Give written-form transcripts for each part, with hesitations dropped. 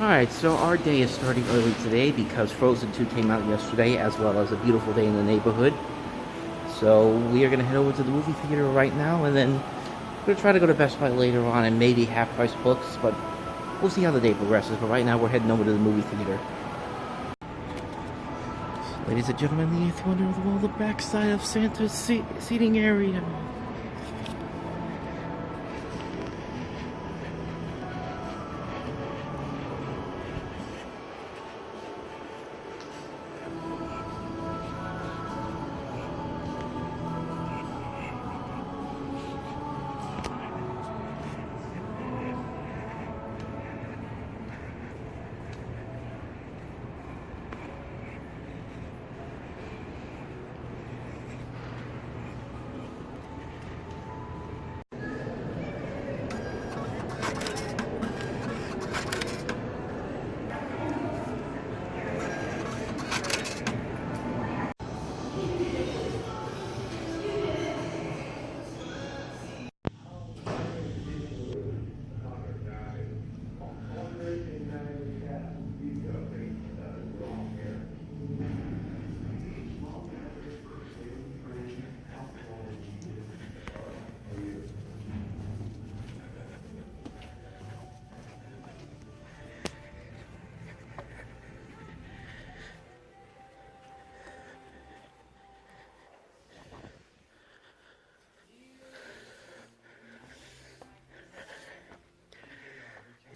Alright, so our day is starting early today because Frozen 2 came out yesterday, as well as A Beautiful Day in the Neighborhood. So we are going to head over to the movie theater right now, and then we're going to try to go to Best Buy later on and maybe half-price books, but we'll see how the day progresses. But right now we're heading over to the movie theater. Ladies and gentlemen, the eighth wonder of the world, the backside of Santa's seating area.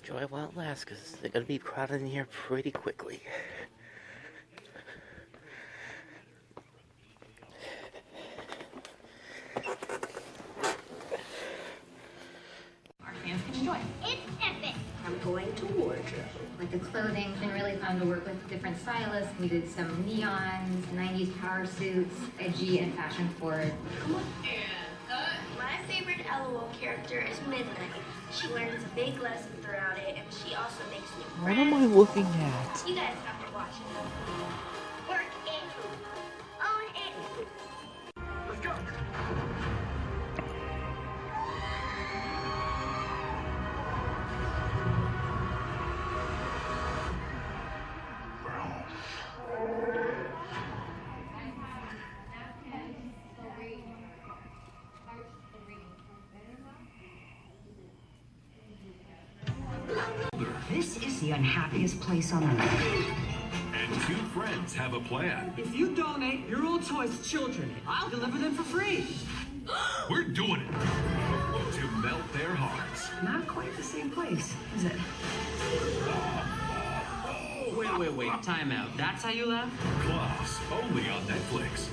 Enjoy it while it lasts, because they're going to be crowded in here pretty quickly. Our fans can enjoy. It's epic! I'm going to wardrobe. Like the clothing, it's been really fun to work with different stylists. We did some neons, 90s power suits, edgy and fashion forward. Come on. My favorite LOL character is Midnight. She learns a big lesson throughout it, and she also makes new friends. What am I looking at? You guys have to watch it. Work it. Own it. Let's go. This is the unhappiest place on earth. And two friends have a plan. If you donate your old toys to children, I'll deliver them for free. We're doing it to melt their hearts. Not quite the same place, is it? Wait. Time out. That's how you laugh? Klaus, only on Netflix.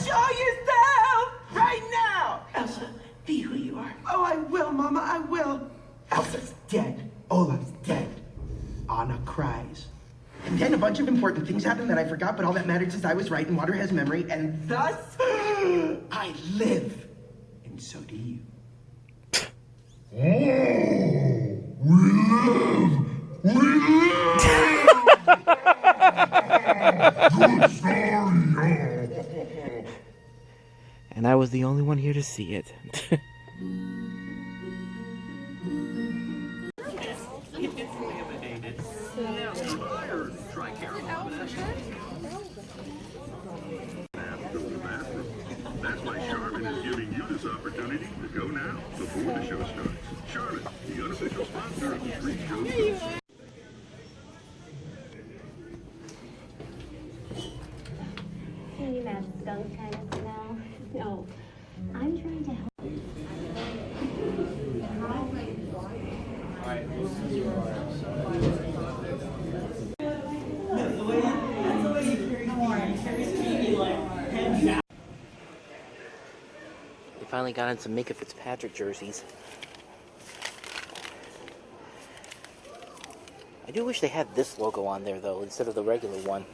Show yourself right now! Elsa, be who you are. Oh, I will, Mama, I will. Elsa's dead. Olaf's dead. Anna cries. And then a bunch of important things happen that I forgot, but all that matters is I was right and water has memory, and thus I live. And so do you. And I was the only one here to see it. That's why Charmin is giving you this opportunity to go now, before the show starts. Charmin, the unofficial sponsor of the Street Show. Can you imagine those kind of smell? No. I'm trying to help. They finally got in some Minka Fitzpatrick jerseys. I do wish they had this logo on there, though, instead of the regular one.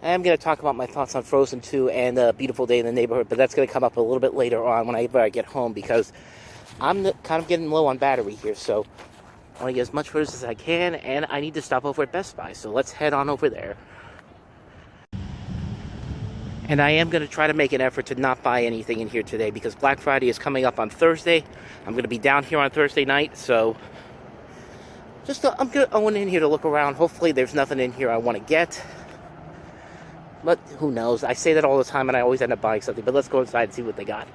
I'm going to talk about my thoughts on Frozen 2 and A Beautiful Day in the Neighborhood, but that's going to come up a little bit later on when I get home, because I'm kind of getting low on battery here, so I want to get as much footage as I can, and I need to stop over at Best Buy, so let's head on over there. And I am going to try to make an effort to not buy anything in here today, because Black Friday is coming up on Thursday. I'm going to be down here on Thursday night, so I'm going in here to look around. Hopefully there's nothing in here I want to get. But who knows? I say that all the time, and I always end up buying something. But let's go inside and see what they got.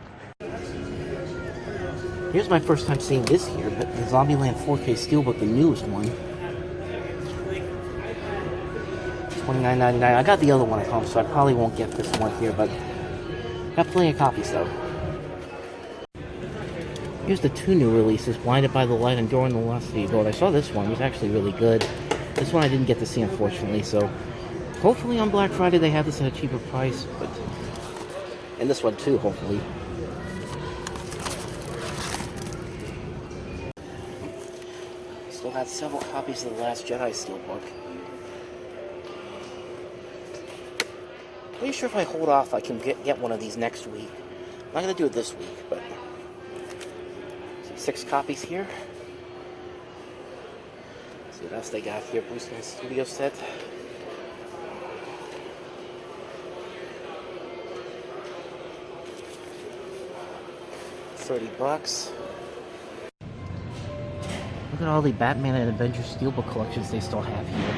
Here's my first time seeing this here, but the Zombieland 4K Steelbook, the newest one. $29.99. I got the other one at home, so I probably won't get this one here, but got plenty of copies though. Here's the 2 new releases, Blinded by the Light and During the Lost Gold. I saw this one, it was actually really good. This one I didn't get to see, unfortunately, so hopefully on Black Friday they have this at a cheaper price, but and this one too, hopefully. Still got several copies of The Last Jedi Steelbook. Pretty sure if I hold off, I can get one of these next week. I'm not going to do it this week, but 6 copies here. Let's see what else they got here. Bruce Lee Studio set. $30. Look at all the Batman and Avengers Steelbook collections they still have here.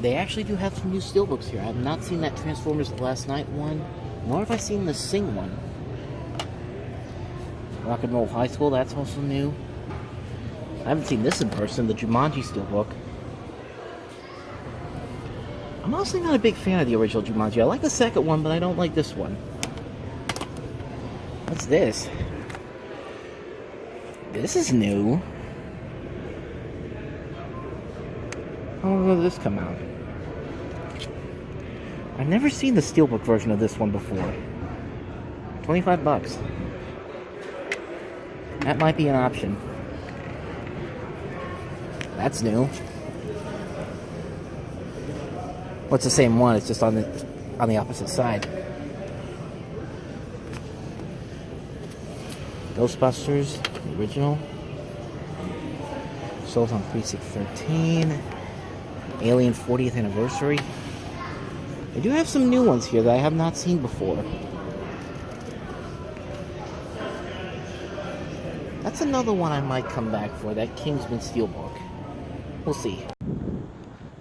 They actually do have some new steelbooks here. I have not seen that Transformers The Last Night one, nor have I seen the Sing one. Rock and Roll High School, that's also new. I haven't seen this in person, the Jumanji Steelbook. I'm honestly not a big fan of the original Jumanji. I like the second one, but I don't like this one. What's this? This is new. How long did this come out? I've never seen the Steelbook version of this one before. $25. That might be an option. That's new. Well, it's the same one, it's just on the opposite side. Ghostbusters, the original. Sold on Precinct 13. Alien 40th Anniversary. They do have some new ones here that I have not seen before. That's another one I might come back for, that Kingsman Steelbook. We'll see.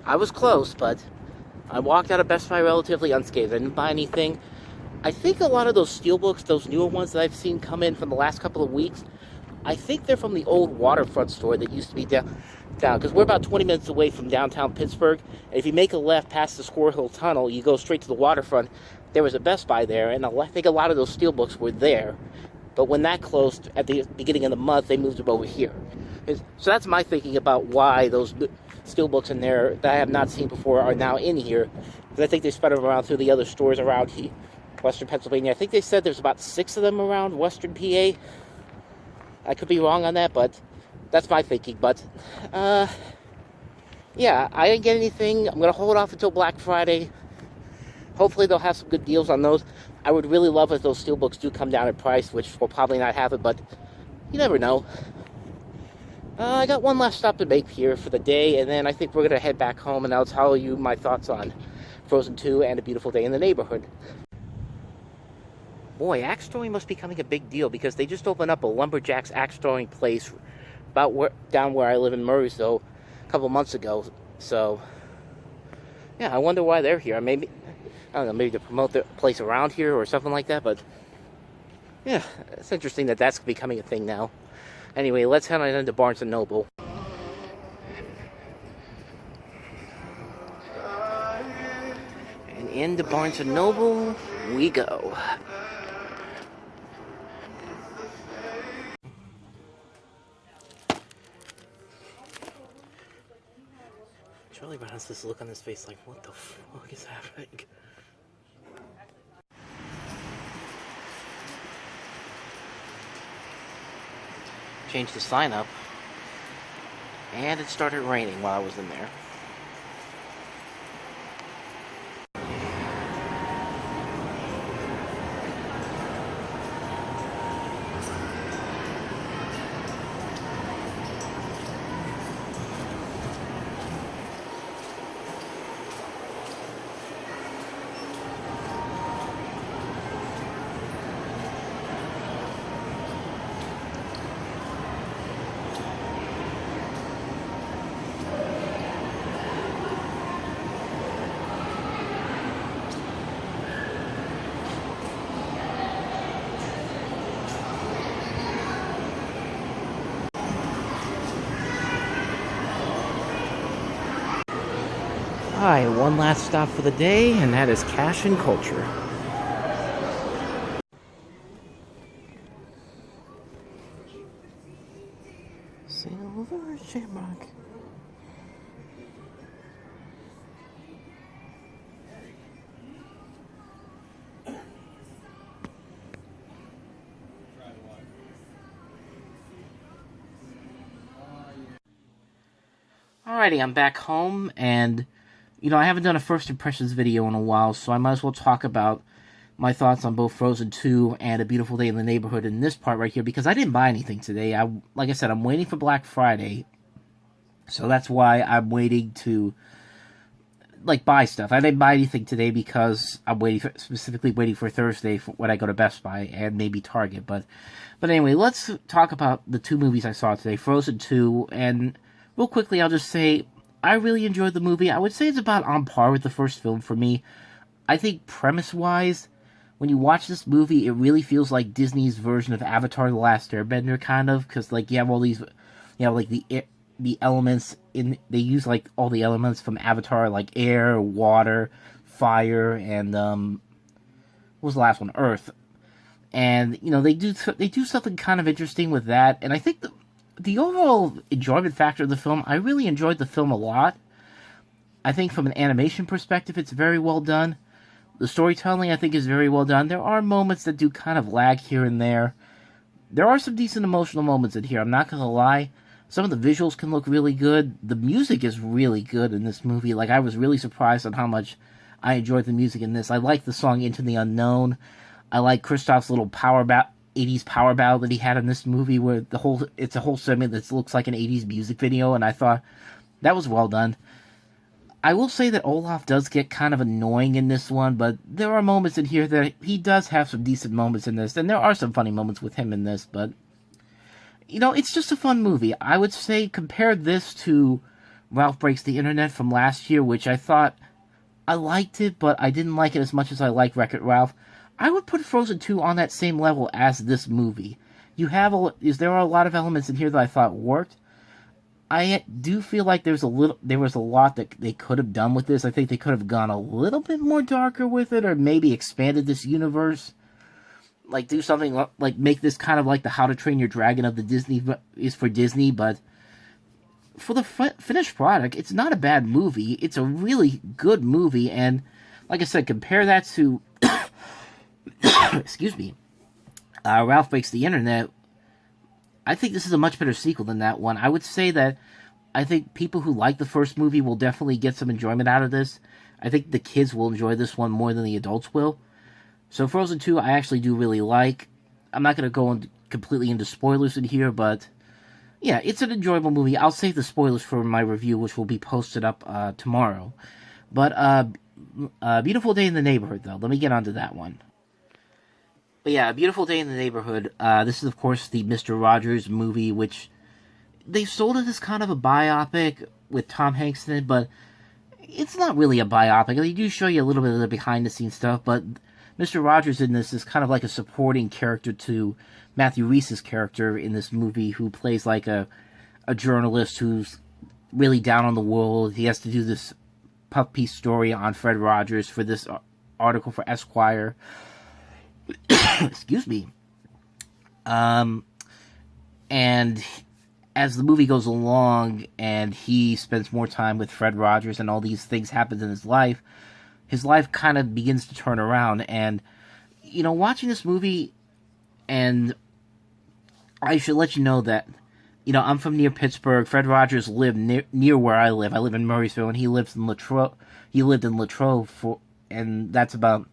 I was close, but I walked out of Best Buy relatively unscathed. I didn't buy anything. I think a lot of those Steelbooks, those newer ones that I've seen come in from the last couple of weeks, I think they're from the old Waterfront store that used to be down, because we're about 20 minutes away from downtown Pittsburgh, and if you make a left past the Squirrel Hill Tunnel, you go straight to the Waterfront. There was a Best Buy there, and I think a lot of those Steelbooks were there, but when that closed at the beginning of the month, they moved them over here. So that's my thinking about why those Steelbooks in there that I have not seen before are now in here, because I think they spread them around through the other stores around here, Western Pennsylvania. I think they said there's about 6 of them around Western PA. I could be wrong on that, but that's my thinking. But, yeah, I didn't get anything. I'm going to hold off until Black Friday. Hopefully they'll have some good deals on those. I would really love if those Steelbooks do come down in price, which will probably not happen, but you never know. I got one last stop to make here for the day, and then I think we're going to head back home, and I'll tell you my thoughts on Frozen 2 and A Beautiful Day in the Neighborhood. Boy, axe throwing must be becoming a big deal, because they just opened up a Lumberjacks axe throwing place down where I live in Murraysville a couple months ago. So, yeah, I wonder why they're here. Maybe, I don't know, maybe to promote the place around here or something like that, but yeah, it's interesting that that's becoming a thing now. Anyway, let's head on into Barnes & Noble. And into Barnes & Noble we go. Charlie Brown has this look on his face like, what the fuck is happening? Changed the sign up, and it started raining while I was in there. Alright, one last stop for the day, and that is Cash and Culture. Silver Shamrock. Alrighty, I'm back home, and, I haven't done a first impressions video in a while, so I might as well talk about my thoughts on both Frozen 2 and A Beautiful Day in the Neighborhood in this part right here, because I didn't buy anything today. Like I said, I'm waiting for Black Friday, so that's why I'm waiting to, buy stuff. I didn't buy anything today because I'm specifically waiting for Thursday when I go to Best Buy and maybe Target, but anyway, let's talk about the two movies I saw today, Frozen 2, and real quickly, I'll just say, I really enjoyed the movie. I would say it's about on par with the first film for me. I think premise-wise, when you watch this movie, it really feels like Disney's version of Avatar: The Last Airbender, kind of, because, you have all these, the elements they use, all the elements from Avatar, like air, water, fire, and, what was the last one? Earth. And, they do something kind of interesting with that, and I think the overall enjoyment factor of the film, I really enjoyed the film a lot. I think from an animation perspective, it's very well done. The storytelling, I think, is very well done. There are moments that do kind of lag here and there. There are some decent emotional moments in here, I'm not going to lie. Some of the visuals can look really good. The music is really good in this movie. I was really surprised on how much I enjoyed the music in this. I like the song Into the Unknown. I like Kristoff's little 80s power ballad that he had in this movie, where it's a whole segment that looks like an 80s music video, and I thought that was well done. I will say that Olaf does get kind of annoying in this one, but there are moments in here that he does have some decent moments in this, and there are some funny moments with him in this, but, it's just a fun movie. I would say compare this to Ralph Breaks the Internet from last year, which I thought I liked it, but I didn't like it as much as I like Wreck-It Ralph. I would put Frozen 2 on that same level as this movie. There are a lot of elements in here that I thought worked. I do feel like there was a lot that they could have done with this. I think they could have gone a little bit more darker with it, or maybe expanded this universe. Do something make this kind of like the How to Train Your Dragon of the Disney is for Disney, but for the finished product, it's not a bad movie. It's a really good movie, and like I said, compare that to excuse me, Ralph Breaks the Internet. I think this is a much better sequel than that one. I would say that I think people who like the first movie will definitely get some enjoyment out of this. I think the kids will enjoy this one more than the adults will. So Frozen 2 I actually do really like. I'm not going to go completely into spoilers in here, but yeah, it's an enjoyable movie. I'll save the spoilers for my review, which will be posted up tomorrow. But Beautiful Day in the Neighborhood, though. Let me get onto that one. But yeah, A Beautiful Day in the Neighborhood, this is, of course, the Mr. Rogers movie, which they sold it as kind of a biopic with Tom Hanks in it, but it's not really a biopic. They do show you a little bit of the behind-the-scenes stuff, but Mr. Rogers in this is kind of like a supporting character to Matthew Rhys's character in this movie, who plays like a journalist who's really down on the world. He has to do this puff piece story on Fred Rogers for this article for Esquire. Excuse me. And as the movie goes along and he spends more time with Fred Rogers and all these things happen in his life kind of begins to turn around. And, watching this movie, and I should let you know that, I'm from near Pittsburgh. Fred Rogers lived near where I live. I live in Murraysville, and he lived in Latrobe. And that's about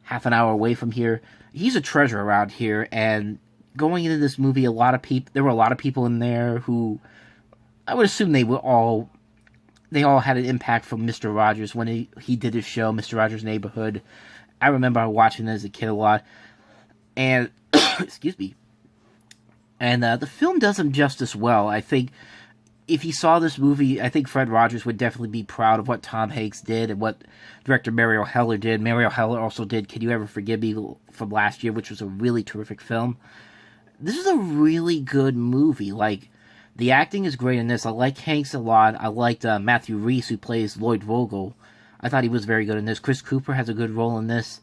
half an hour away from here. He's a treasure around here, and going into this movie, there were a lot of people in there who, I would assume they all had an impact from Mr. Rogers when he did his show, Mr. Rogers' Neighborhood. I remember watching it as a kid a lot, and, excuse me, and the film does him justice well. I think if you saw this movie, I think Fred Rogers would definitely be proud of what Tom Hanks did and what director Mariel Heller did. Mariel Heller also did Can You Ever Forgive Me from last year, which was a really terrific film. This is a really good movie. The acting is great in this. I like Hanks a lot. I liked Matthew Rhys, who plays Lloyd Vogel. I thought he was very good in this. Chris Cooper has a good role in this.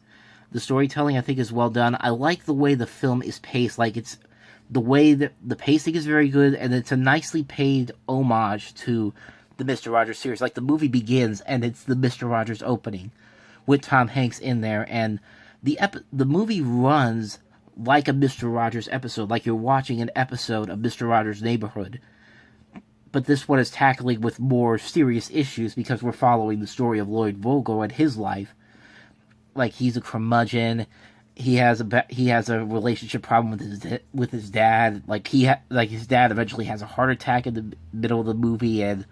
The storytelling, I think, is well done. I like the way the film is paced. Like, it's the way that the pacing is very good, and it's a nicely paid homage to the Mr. Rogers series. Like, the movie begins, and it's the Mr. Rogers opening with Tom Hanks in there, and the movie runs like a Mr. Rogers episode, like you're watching an episode of Mr. Rogers' Neighborhood. But this one is tackling with more serious issues because we're following the story of Lloyd Vogel and his life. Like, he's a curmudgeon. He has a relationship problem with his dad. Like, his dad eventually has a heart attack in the middle of the movie, and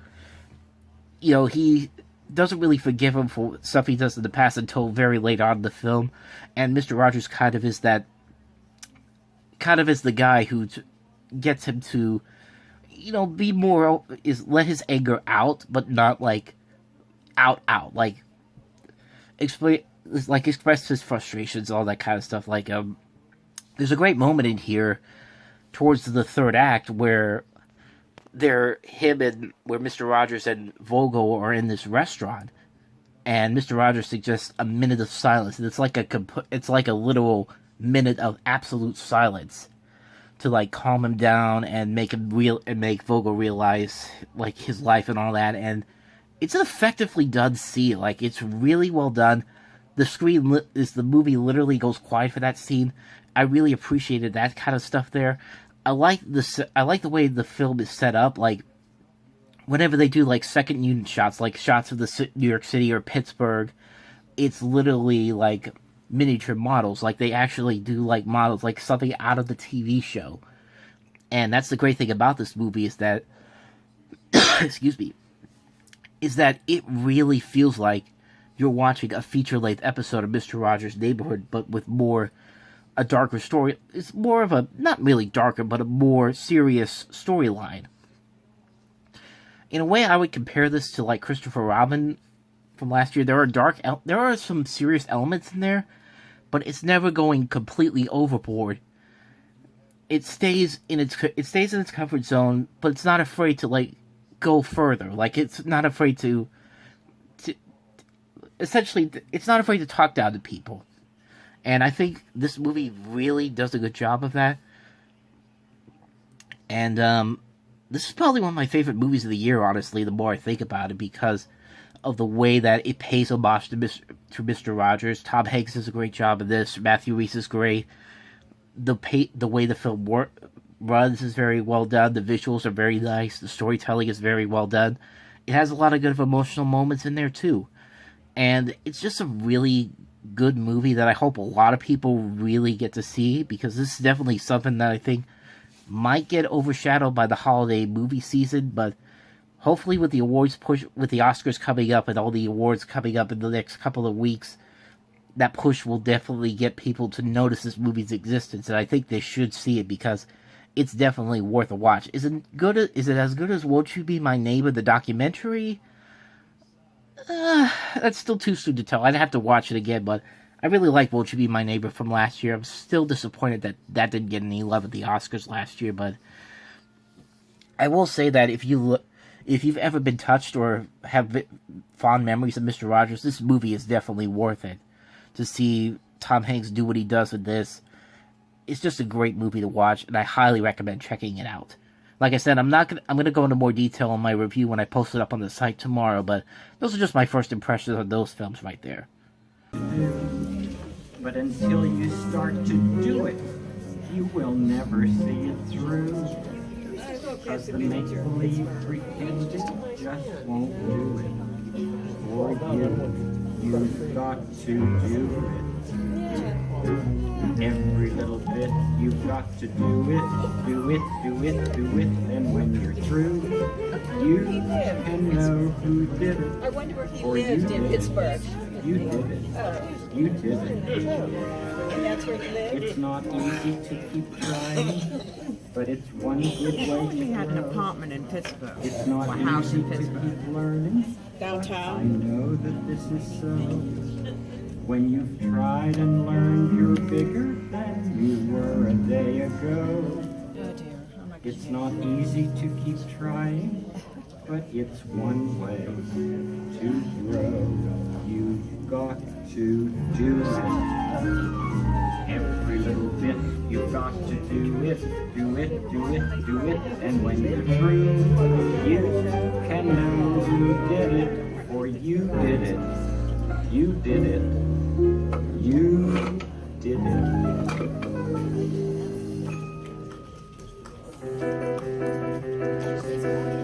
he doesn't really forgive him for stuff he does in the past until very late on in the film. And Mr. Rogers kind of is the guy who gets him to, be more, let his anger out, but not like out, like express his frustrations, all that kind of stuff. Like, there's a great moment in here towards the third act where where Mr. Rogers and Vogel are in this restaurant, and Mr. Rogers suggests a minute of silence, and it's like a literal minute of absolute silence to like calm him down and make Vogel realize like his life and all that. And it's an effectively done scene. Like, it's really well done. The movie literally goes quiet for that scene. I really appreciated that kind of stuff there. I like the way the film is set up. Like, whenever they do like second unit shots, like shots of the New York City or Pittsburgh, it's literally like miniature models. Like, they actually do like models, like something out of the TV show. And that's the great thing about this movie is that, is that it really feels like you're watching a feature-length episode of Mr. Rogers' Neighborhood, but with a darker story. It's more of a, not really darker, but a more serious storyline. In a way, I would compare this to like Christopher Robin from last year. There are some serious elements in there, but it's never going completely overboard. It stays in its comfort zone, but it's not afraid to like go further. Like, it's not afraid to essentially, it's not afraid to talk down to people. And I think this movie really does a good job of that. And this is probably one of my favorite movies of the year, honestly, the more I think about it, because of the way that it pays homage to Mr. Rogers. Tom Hanks does a great job of this. Matthew Rhys is great. The way the film runs is very well done. The visuals are very nice. The storytelling is very well done. It has a lot of good emotional moments in there, too. And it's just a really good movie that I hope a lot of people really get to see, because this is definitely something that I think might get overshadowed by the holiday movie season, but hopefully with the awards push, with the Oscars coming up and all the awards coming up in the next couple of weeks, that push will definitely get people to notice this movie's existence, and I think they should see it because it's definitely worth a watch. Is it as good as Won't You Be My Neighbor, the documentary? That's still too soon to tell. I'd have to watch it again, but I really like Won't You Be My Neighbor from last year. I'm still disappointed that didn't get any love at the Oscars last year, but I will say that if you've ever been touched or have fond memories of Mr. Rogers, this movie is definitely worth it. To see Tom Hanks do what he does with this, it's just a great movie to watch, and I highly recommend checking it out. Like I said, I'm gonna go into more detail on my review when I post it up on the site tomorrow, but those are just my first impressions of those films right there. But until you start to do it, you will never see it through. Because the make-believe pretend just won't do it. For you've got to do it. Every little bit, you've got to do it, do it, do it, do it. And when you're through, you can know who did it. I wonder if he lived in Pittsburgh. You did it. You did it. And that's where he lived? It's not easy to keep trying, but it's one good way. He had an apartment in Pittsburgh. It's not a house easy in Pittsburgh. to keep learning. Downtown? I know that this is so. When you've tried and learned you're bigger than you were a day ago. Oh dear, oh my It's not easy to keep trying, but it's one way to grow. You've got to do it. Every little bit, you've got to do it, do it, do it, do it. And when you're through, you can know you did it, for you did it. You did it. You did it.